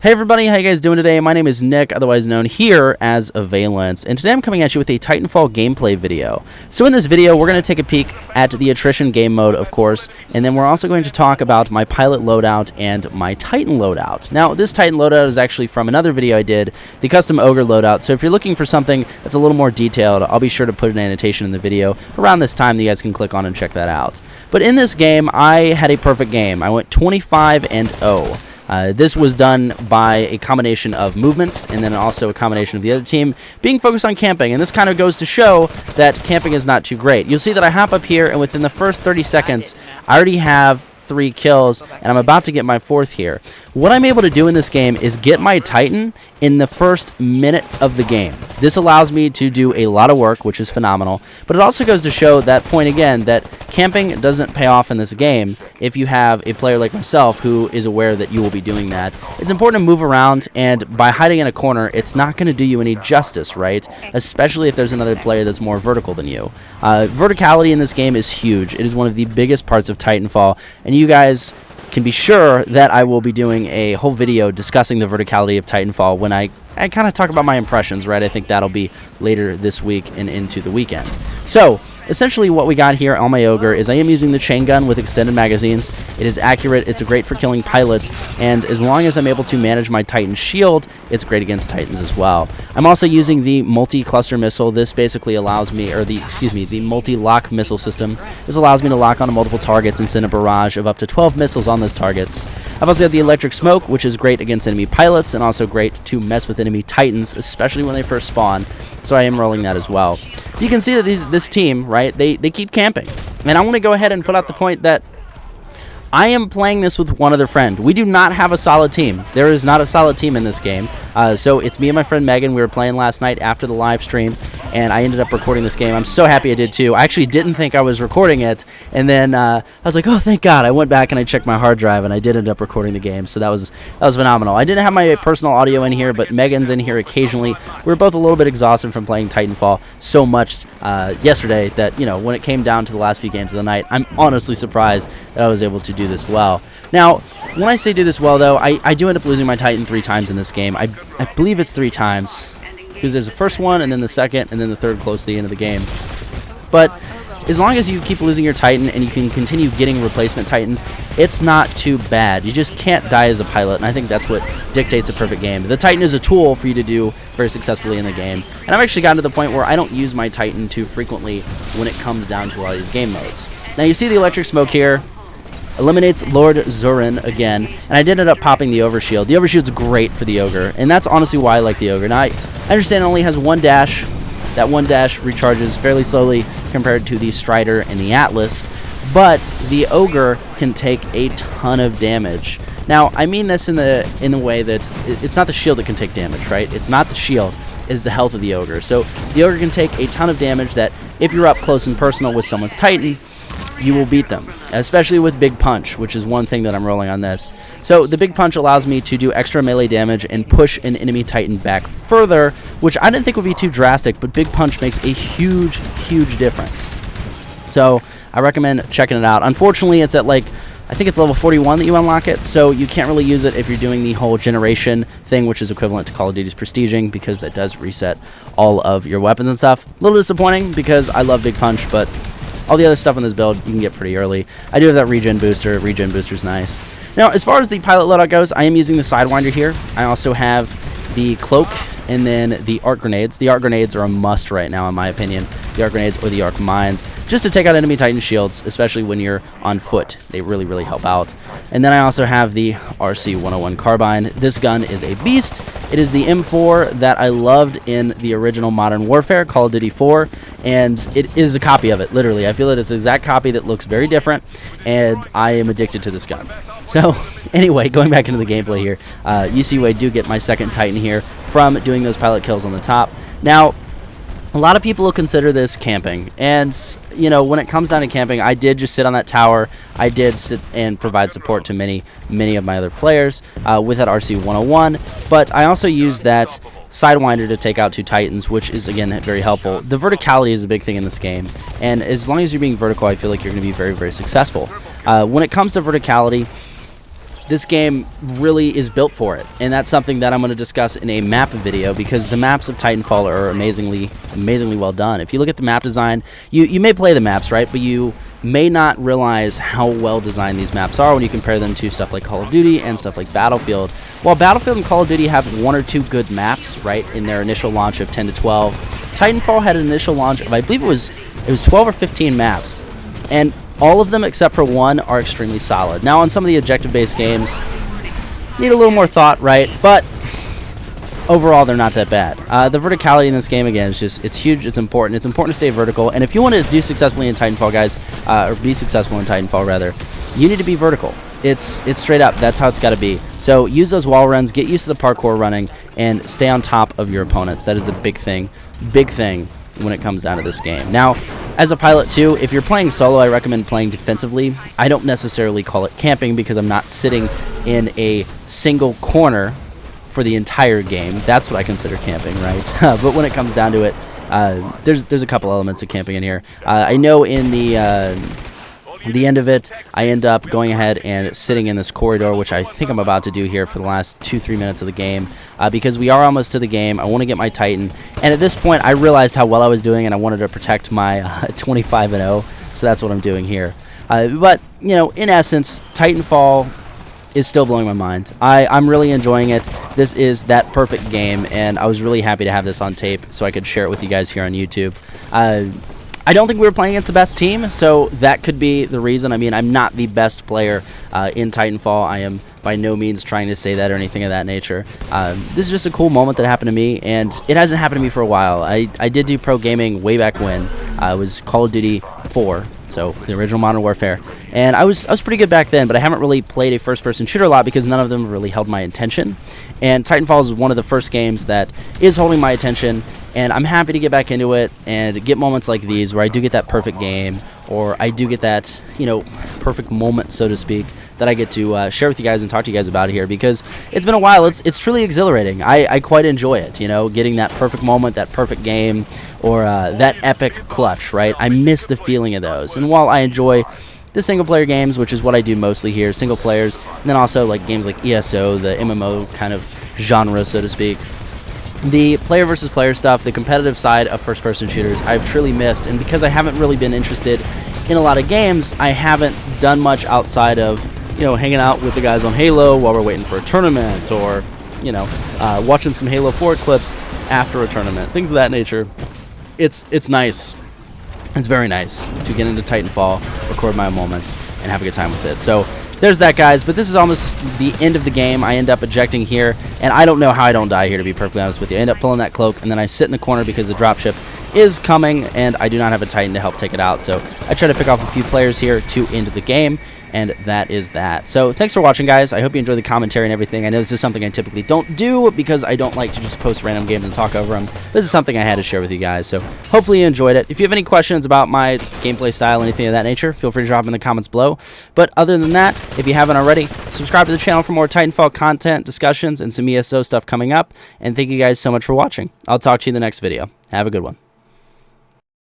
Hey everybody, how you guys doing today? My name is Nick, otherwise known here as Avialence, and today I'm coming at you with a Titanfall gameplay video. So in this video, we're going to take a peek at the Attrition game mode, of course, and then we're also going to talk about my pilot loadout and my Titan loadout. Now, this Titan loadout is actually from another video I did, the custom Ogre loadout, so if you're looking for something that's a little more detailed, I'll be sure to put an annotation in the video around this time that you guys can click on and check that out. But in this game, I had a perfect game. I went 25-0. This was done by a combination of movement and then also a combination of the other team being focused on camping, and this kind of goes to show that camping is not too great. You'll see that I hop up here, and within the first 30 seconds, I already have 3 kills, and I'm about to get my 4th here. What I'm able to do in this game is get my Titan in the first minute of the game. This allows me to do a lot of work, which is phenomenal, but it also goes to show that point again that camping doesn't pay off in this game if you have a player like myself who is aware that you will be doing that. It's important to move around, and by hiding in a corner, it's not going to do you any justice, right? Especially if there's another player that's more vertical than you. Verticality in this game is huge. It is one of the biggest parts of Titanfall, and you guys can be sure that I will be doing a whole video discussing the verticality of Titanfall when I kind of talk about my impressions, right? I think that'll be later this week and into the weekend. So, essentially what we got here on my Ogre is I am using the chain gun with extended magazines. It is accurate, it's great for killing pilots, and as long as I'm able to manage my Titan shield, it's great against Titans as well. I'm also using the multi-cluster missile. This basically allows me, or the multi-lock missile system. This allows me to lock onto multiple targets and send a barrage of up to 12 missiles on those targets. I've also got the electric smoke, which is great against enemy pilots and also great to mess with enemy Titans, especially when they first spawn. So I am rolling that as well. You can see that this team, right, they keep camping. And I want to go ahead and put out the point that I am playing this with one other friend. We do not have a solid team. There is not a solid team in this game. So it's me and my friend Megan. We were playing last night after the live stream, and I ended up recording this game. I'm so happy I did too. I actually didn't think I was recording it, and then I was like, oh, thank God. I went back and I checked my hard drive, and I did end up recording the game. So that was phenomenal. I didn't have my personal audio in here, but Megan's in here occasionally. We were both a little bit exhausted from playing Titanfall so much yesterday that, you know, when it came down to the last few games of the night, I'm honestly surprised that I was able to do this well. Now, when I say do this well, though, I do end up losing my Titan 3 times in this game. I believe it's 3 times, because there's the first one, and then the second, and then the third close to the end of the game. But as long as you keep losing your Titan and you can continue getting replacement Titans, it's not too bad. You just can't die as a pilot, and I think that's what dictates a perfect game. The Titan is a tool for you to do very successfully in the game, and I've actually gotten to the point where I don't use my Titan too frequently when it comes down to all these game modes. Now you see the electric smoke here. Eliminates Lord Zurin again, and I did end up popping the overshield. The overshield's great for the Ogre, and that's honestly why I like the Ogre. Now, I understand it only has 1 dash. That 1 dash recharges fairly slowly compared to the Strider and the Atlas, but the Ogre can take a ton of damage. Now, I mean this in the way that it's not the shield that can take damage, right? It's not the shield, it's the health of the Ogre. So the Ogre can take a ton of damage that if you're up close and personal with someone's Titan, you will beat them, especially with Big Punch, which is one thing that I'm rolling on this. So the Big Punch allows me to do extra melee damage and push an enemy Titan back further, which I didn't think would be too drastic, but Big Punch makes a huge, huge difference. So I recommend checking it out. Unfortunately, it's at I think it's level 41 that you unlock it, so you can't really use it if you're doing the whole generation thing, which is equivalent to Call of Duty's Prestiging, because that does reset all of your weapons and stuff. A little disappointing because I love Big Punch, but all the other stuff in this build, you can get pretty early. I do have that regen booster. Regen booster's nice. Now, as far as the pilot loadout goes, I am using the Sidewinder here. I also have the cloak and then the arc grenades. The arc grenades are a must right now, in my opinion. The arc grenades or the arc mines, just to take out enemy Titan shields, especially when you're on foot. They really, really help out. And then I also have the RC-101 carbine. This gun is a beast. It is the M4 that I loved in the original Modern Warfare, Call of Duty 4, and it is a copy of it, literally. I feel that it's an exact copy that looks very different, and I am addicted to this gun. So, anyway, going back into the gameplay here, you see I do get my second Titan here from doing those pilot kills on the top. Now, a lot of people will consider this camping, and you know, when it comes down to camping, I did just sit on that tower. I did sit and provide support to many of my other players with that RC-101, but I also used that Sidewinder to take out 2 Titans, which is, again, very helpful. The verticality is a big thing in this game, and as long as you're being vertical, I feel like you're going to be very, very successful. When it comes to verticality, this game really is built for it, and that's something that I'm going to discuss in a map video, because the maps of Titanfall are amazingly well done. If you look at the map design, you may play the maps, right, but you may not realize how well designed these maps are when you compare them to stuff like Call of Duty and stuff like Battlefield. While Battlefield and Call of Duty have 1 or 2 good maps, right, in their initial launch of 10 to 12, Titanfall had an initial launch of, I believe it was 12 or 15 maps, and all of them except for one are extremely solid. Now, on some of the objective-based games, need a little more thought, right? But overall, they're not that bad. The verticality in this game, again, is just, it's huge, it's important. It's important to stay vertical. And if you want to do successfully in Titanfall, guys, or be successful in Titanfall, rather, you need to be vertical. It's straight up. That's how it's got to be. So use those wall runs, get used to the parkour running, and stay on top of your opponents. That is a big thing when it comes down to this game. Now, as a pilot too, if you're playing solo, I recommend playing defensively. I don't necessarily call it camping because I'm not sitting in a single corner for the entire game. That's what I consider camping, right? But when it comes down to it, there's a couple elements of camping in here. I know in the end of it, I end up going ahead and sitting in this corridor, which I think I'm about to do here for the last 2-3 minutes of the game, because we are almost to the game. I want to get my Titan, and at this point, I realized how well I was doing, and I wanted to protect my 25-0, so that's what I'm doing here. But, you know, in essence, Titanfall is still blowing my mind. I'm really enjoying it. This is that perfect game, and I was really happy to have this on tape so I could share it with you guys here on YouTube. I don't think we were playing against the best team, so that could be the reason. I mean, I'm not the best player in Titanfall. I am by no means trying to say that or anything of that nature. This is just a cool moment that happened to me, and it hasn't happened to me for a while. I did do pro gaming way back when. It was Call of Duty 4, so the original Modern Warfare, and I was pretty good back then, but I haven't really played a first-person shooter a lot because none of them really held my attention. And Titanfall is one of the first games that is holding my attention, and I'm happy to get back into it and get moments like these where I do get that perfect game, or I do get that, you know, perfect moment, so to speak, that I get to share with you guys and talk to you guys about here, because it's been a while. It's truly exhilarating. I quite enjoy it, you know, getting that perfect moment, that perfect game, or that epic clutch, right? I miss the feeling of those. And while I enjoy the single-player games, which is what I do mostly here, single players, and then also like games like ESO, the MMO kind of genre, so to speak, the player versus player stuff, the competitive side of first-person shooters, I've truly missed. And because I haven't really been interested in a lot of games, I haven't done much outside of, you know, hanging out with the guys on Halo while we're waiting for a tournament, or, you know, watching some Halo 4 clips after a tournament, things of that nature. It's nice. It's very nice to get into Titanfall, record my moments, and have a good time with it. So there's that, guys. But this is almost the end of the game. I end up ejecting here, and I don't know how I don't die here, to be perfectly honest with you. I end up pulling that cloak, and then I sit in the corner because the dropship is coming, and I do not have a Titan to help take it out. So I try to pick off a few players here to end the game, and that is that. So thanks for watching, guys. I hope you enjoy the commentary and everything. I know this is something I typically don't do because I don't like to just post random games and talk over them. This is something I had to share with you guys, so hopefully you enjoyed it. If you have any questions about my gameplay style, anything of that nature, feel free to drop them in the comments below. But other than that, if you haven't already, subscribe to the channel for more Titanfall content, discussions, and some ESO stuff coming up. And thank you guys so much for watching. I'll talk to you in the next video. Have a good one.